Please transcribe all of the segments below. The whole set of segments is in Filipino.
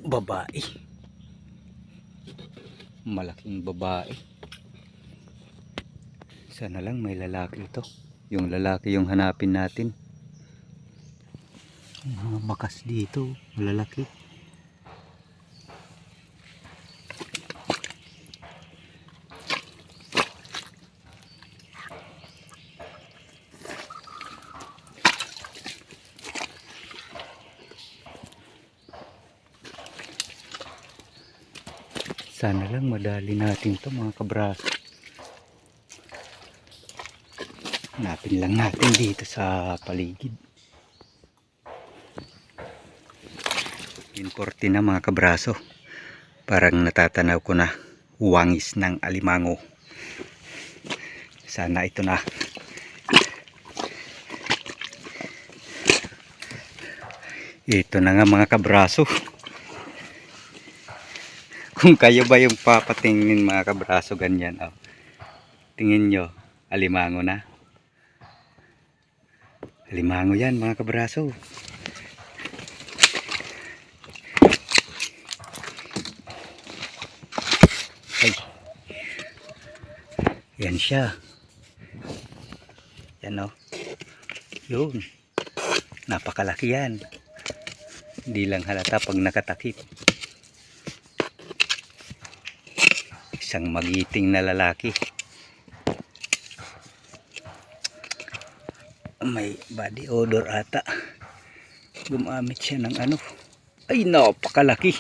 babae, malaking babae. Sana lang may lalaki ito, yung lalaki yung hanapin natin. Mga bakas dito, lalaki. Sana lang madali natin to mga kabraso. Hanapin lang natin dito sa paligid. Yung kortina mga kabraso, parang natatanaw ko na wangis ng alimango. Sana ito na. Ito na nga mga kabraso. Kung kayo ba yung papatingin mga kabraso ganyan, oh. Tingin nyo, alimango na. Alimango yan mga kabraso. Ay. Yan siya. Yan oh. Yun. Napakalaki yan. Hindi lang halata pag nakatakip. Isang magiting na lalaki. May body odor ata. Gumamit siya ng ano. Ay, napakalaki.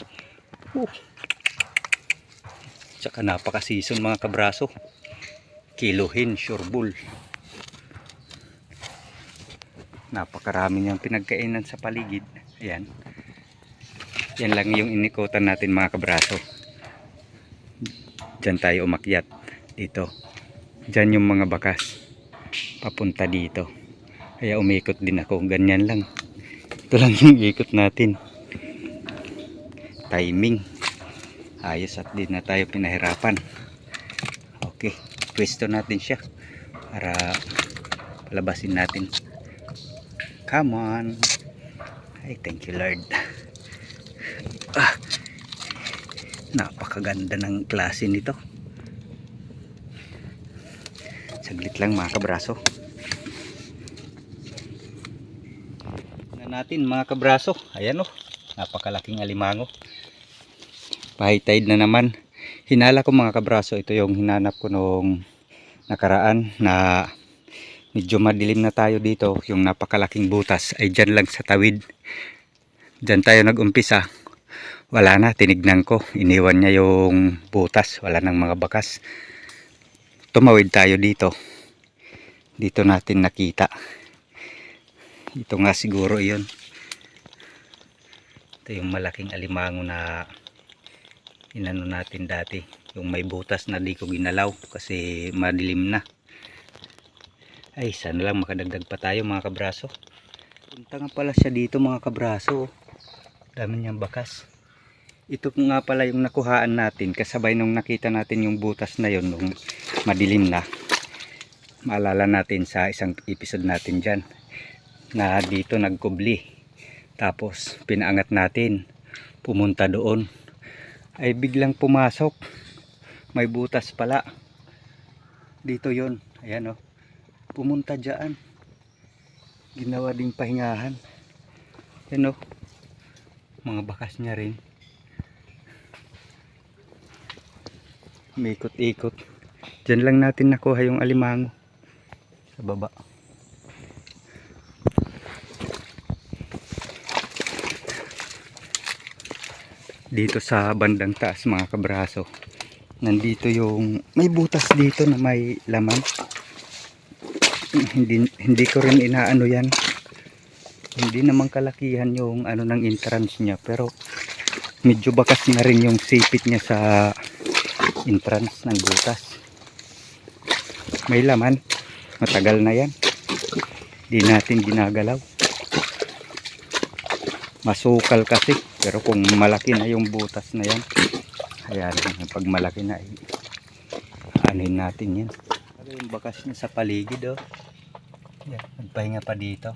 Tsaka napaka-season mga kabraso. Kiluhin, sureball. Napakarami niyang pinagkainan sa paligid. Ayan. Yan lang yung inikutan natin mga kabraso. Diyan tayo umakyat. Dito. Diyan yung mga bakas. Papunta dito. Kaya umikot din ako. Ganyan lang. Ito lang yung ikot natin. Timing. Ayos at di na tayo pinahirapan. Okay. Pwesto natin siya. Para palabasin natin. Come on. Ay, thank you Lord. Napakaganda ng klase nito. Saglit lang mga kabraso. Na natin mga kabraso. Ayan oh. Napakalaking alimango. High tide na naman. Hinala ko mga kabraso. Ito yung hinanap ko nung nakaraan na medyo madilim na tayo dito. Yung napakalaking butas ay dyan lang sa tawid. Dyan tayo nag-umpisa. Wala na, tinignan ko. Iniwan niya yung butas. Wala nang mga bakas. Tumawid tayo dito. Dito natin nakita. Ito nga siguro yun. Ito yung malaking alimango na inano natin dati. Yung may butas na di ko ginalaw kasi madilim na. Ay, sana lang makadagdag pa tayo mga kabraso. Punta nga pala siya dito mga kabraso. Dami niyang bakas. Ito nga pala yung nakuhaan natin kasabay nung nakita natin yung butas na yon nung madilim na. Maalala natin sa isang episode natin dyan na dito nagkubli. Tapos pinaangat natin. Pumunta doon. Ay biglang pumasok. May butas pala. Dito yon. Ayan o. Pumunta dyan. Ginawa ding pahingahan. Ayan o. Mga bakas niya rin. Umikot-ikot. Diyan lang natin nakuha yung alimango. Sa baba. Dito sa bandang taas mga kabraso. Nandito yung may butas dito na may laman. Hindi ko rin inaano yan. Hindi naman kalakihan yung ano ng entrance niya. Pero medyo bakas na rin yung sipit niya sa entrance ng butas. May laman. Matagal na yan. Di natin ginagalaw. Masukal kasi. Pero kung malaki na yung butas na yan. Ayan. Pag malaki na anin natin yan. Yung bakas niya sa paligid oh. Ayan. Nagpahinga pa dito.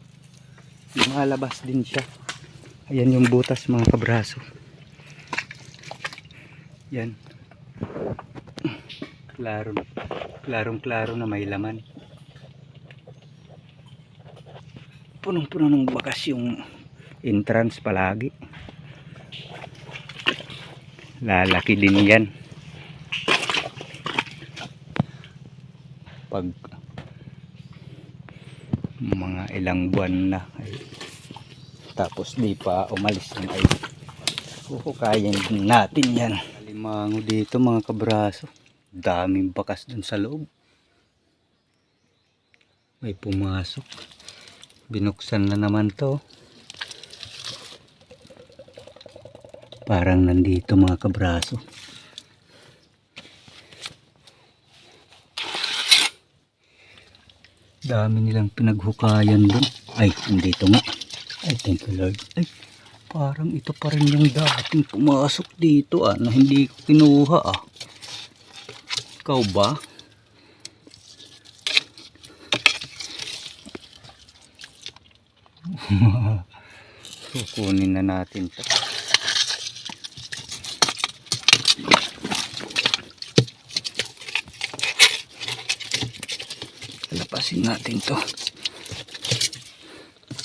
Lumalabas din siya. Ayan yung butas mga kabraso. Yan. Klarong-klaro na may laman. Punong-puno ng bakas yung entrance palagi. Lalaki din yan pag mga ilang buwan na ay, tapos di pa umalis yan ay huhukayin natin yan. Alimango dito mga kabraso, daming bakas dun sa loob. May pumasok, binuksan na naman to. Parang nandito mga kabraso. Dami nilang pinaghukayan dun. Ay, nandito nga. Ay, thank you Lord. Ay, parang ito pa rin yung dating pumasok dito na hindi ko kinuha Ikaw ba? Kukunin na natin to. Lapasin natin to.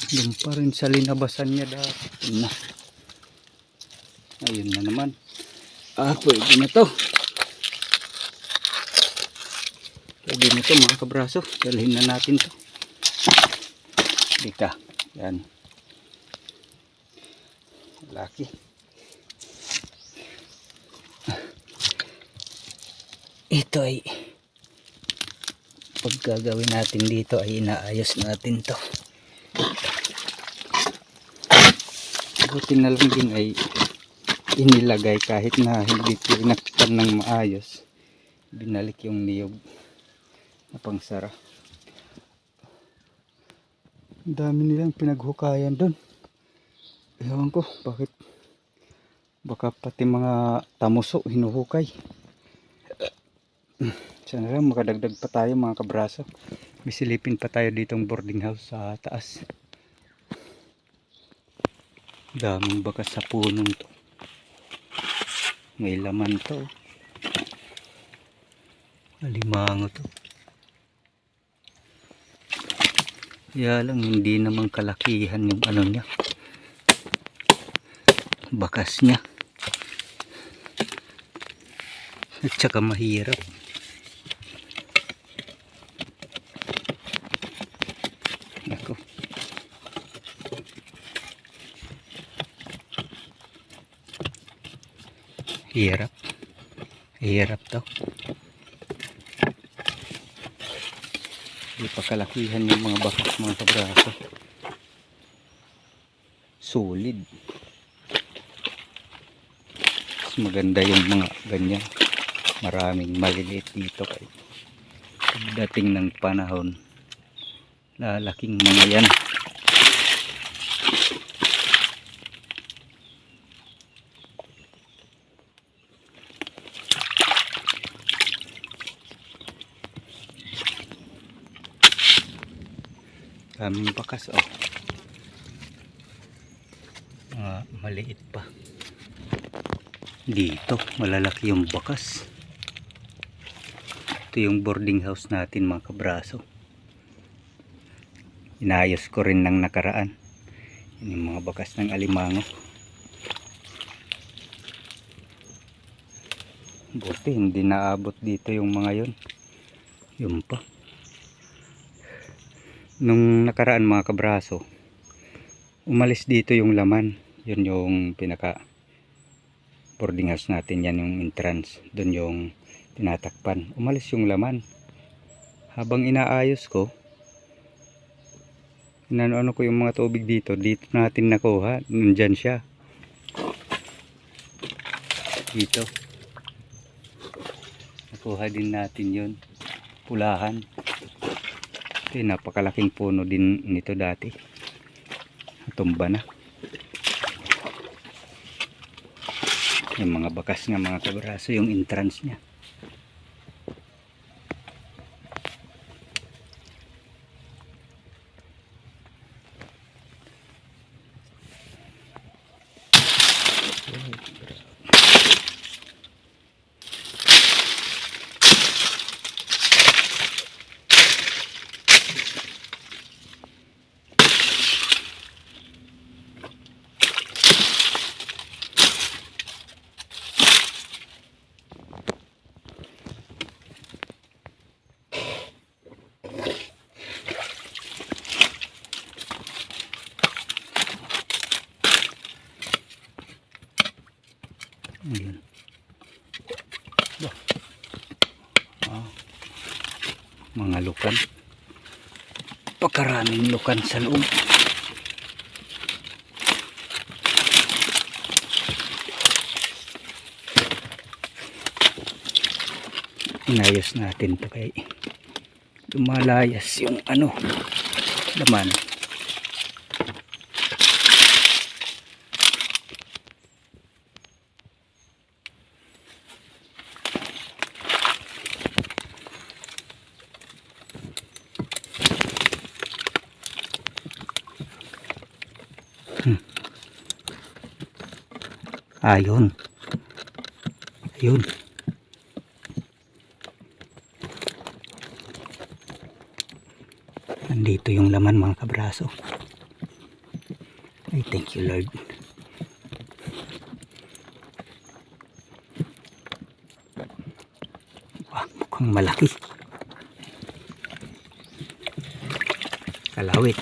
Doon pa rin sa linabasan niya dati na. Ayun na naman. Pwede na to. Pwede na to mga kabraso. Dalhin na natin to. Dika. Yan. Laki. Ito ay pagkagawin natin dito ay inaayos natin to. Buti na lang din ay inilagay kahit na hindi pinakpan ng maayos. Binalik yung niyog na pangsara. Ang dami nilang pinaghukayan doon. Ewan ko bakit, baka pati mga tamuso hinuhukay. Sana lang makadagdag pa tayo mga kabraso. May silipin pa tayo ditong boarding house sa taas. Daming bakas sa punong to. May laman to. Alimango to. Kaya lang hindi naman kalakihan yung ano niya, bakas niya. At saka mahirap. Ako. Hirap. Hirap to. Hindi pa kalakihan yung mga bakas mga kabraso. Solid. Mas maganda yung mga ganyan. Maraming maliliit dito kay pagdating ng panahon. Lalaking mga yan. Daming bakas maliit pa. Dito malalaki yung bakas. Ito yung boarding house natin mga kabraso. Inayos ko rin ng nakaraan. Yan yung mga bakas ng alimango. Buti hindi naabot dito yung mga yun. Yun pa. Nung nakaraan mga kabraso, umalis dito yung laman. Yun yung pinaka boarding house natin, yan yung entrance. Doon yung tinatakpan. Umalis yung laman. Habang inaayos ko, ano ko yung mga tubig dito. Dito natin nakuha. Nandyan siya. Dito. Nakuha din natin yun. Pulahan. Ito yung napakalaking puno din nito dati. Tumba na. Yung mga bakas nga mga kabraso, yung entrance niya. Ayun. Bah. Ah, mga lukan. Pagkaraming lukan sa loob. Inayos natin to kay lumalayas yung ano laman. Ayun. Ayun. Nandito yung laman mga kabraso. Ay, thank you Lord. Wah, mukhang malaki. Kalawit.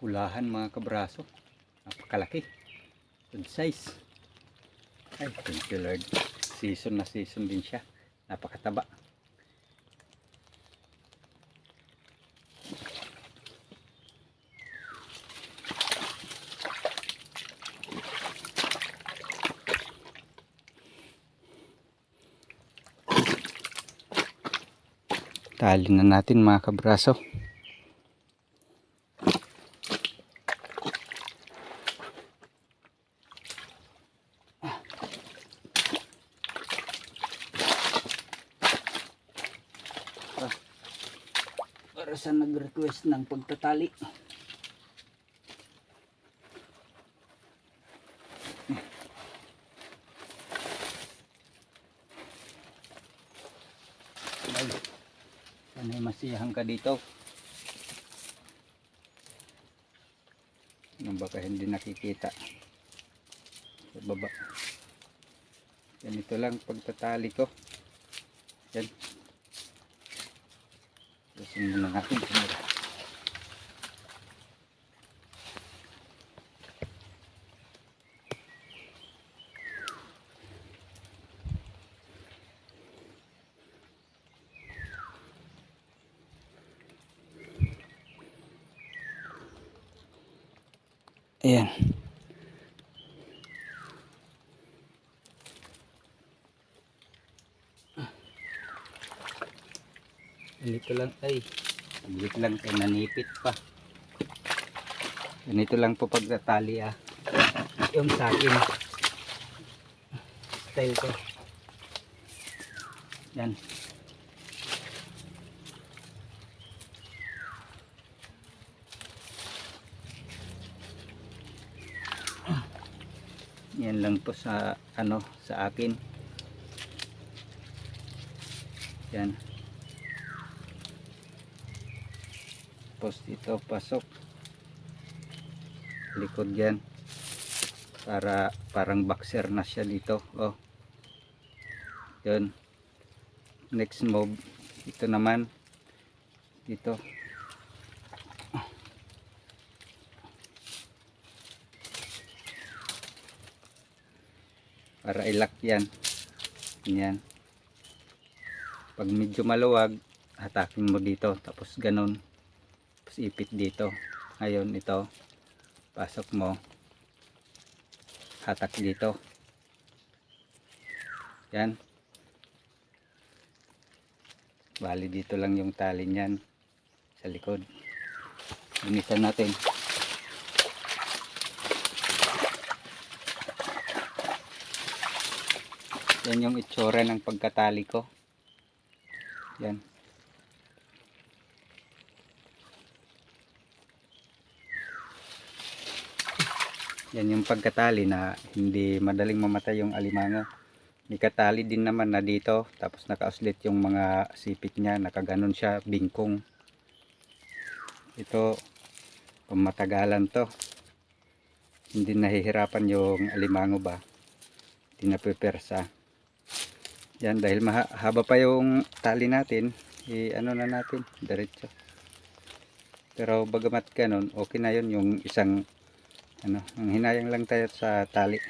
Pulahan mga kabraso. Napakalaki. Good size. Ay, thank you Lord. Season na season din siya. Napakataba. Tali na natin mga kabraso. Para sa nag-request ng pagtatali. Sana'y masiyahan ka dito. Nang baka hindi nakikita sa baba. Ganito lang pagtatali ko. Yan. Gusto muna natin tumira. Ayan. Ganito lang ay. Ganito lang kay nanipit pa. Ganito lang po pagtatali ah. Yung sa akin. Style ko. Yan. Yan lang po sa ano sa akin. Yan. Tapos ito pasok likod yan, para parang boxer na siya dito. Oh, yun. Next move, ito naman dito, para ilak yan. Yan, pag medyo maluwag hatakin mo dito, tapos ganun, tapos ipit dito. Ngayon ito pasok mo, hatak dito. Yan, bali dito lang yung tali niyan sa likod. Binisan natin. Yan yung itsura ng pagkatali ko. Yan. Yan yung pagkatali na hindi madaling mamatay yung alimango. May katali din naman na dito, tapos nakauslit yung mga sipit niya, nakaganon siya, bingkong. Ito, pamatagalan to. Hindi nahihirapan yung alimango ba. Hindi napipersa. Yan, dahil mahaba pa yung tali natin, ano na natin, diretso. Pero bagamat ganon, okay na yun yung isang, ang hinayang lang tayo sa tali.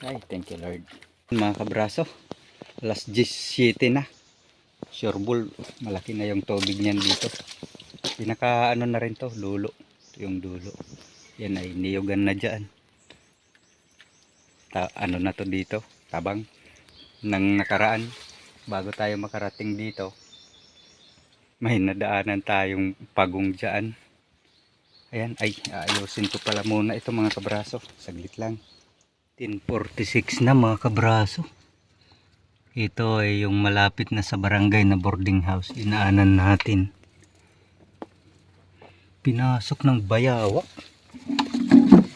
Ay, thank you Lord. Mga kabraso, alas 17 na. Sureball, malaki na yung tubig niyan dito. Pinaka ano na rin to, dulo. Ito yung dulo. Yan ay niyugan na dyan. Ano na to dito, tabang nang nakaraan. Bago tayo makarating dito, may nadaanan tayong pagong dyan. Ayan, ay ayusin ko pala muna ito mga kabraso. Saglit lang. 10:46 na mga kabraso. Ito ay yung malapit na sa barangay na boarding house. Dinaanan natin. Pinasok ng bayawak.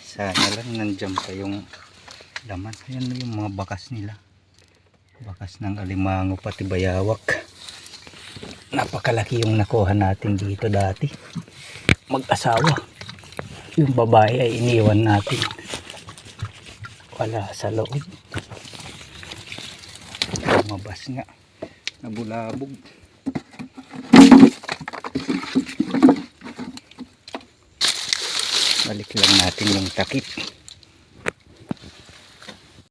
Sana lang nandiyan pa yung laman. Ayan yung mga bakas nila. Bakas ng alimango pati bayawak. Napakalaki yung nakuha natin dito dati. Mag-asawa. Yung babae ay iniwan natin. Wala sa loob. Lumabas nga. Nabulabog. Balik lang natin yung takip.